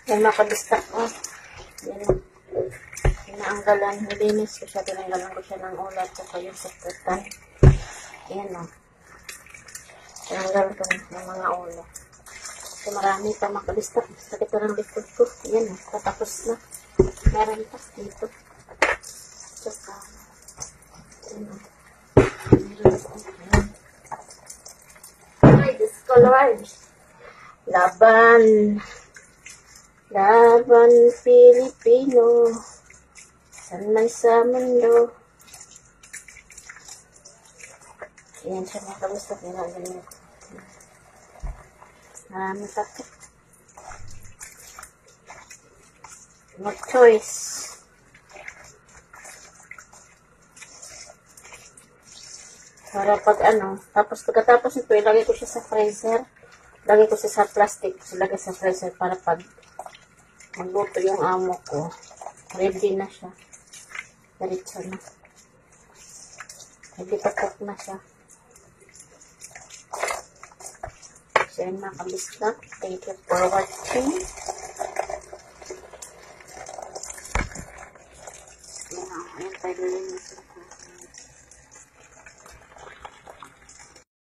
Yan makabistak ko. Yan. Inaanggalan. Nilinis ko siya. Tinanggalan ko siya ng ulat. Saka yung sakutan. Yan o. Tinanggal ko ng mga ulo. So marami pa makabistak. Sakit ko ng likod ko. Yan o. Patapos na. Meron pa dito. Saka. Yan o. Ay, discolored. Laban Pilipino. San man sa mundo. Ayan siya mga kamusta. Marami pa ito. No choice. Para pag tapos pagkatapos nito, ilagay ko siya sa freezer. Lagay ko siya sa plastic. Ilagay sa freezer para pag magluto yung amo ko. Ready na siya. Diretso na. Ready pa cook na siya. So, yun mga kabistak. Thank you for watching. Ayan, tayo nilinis ko.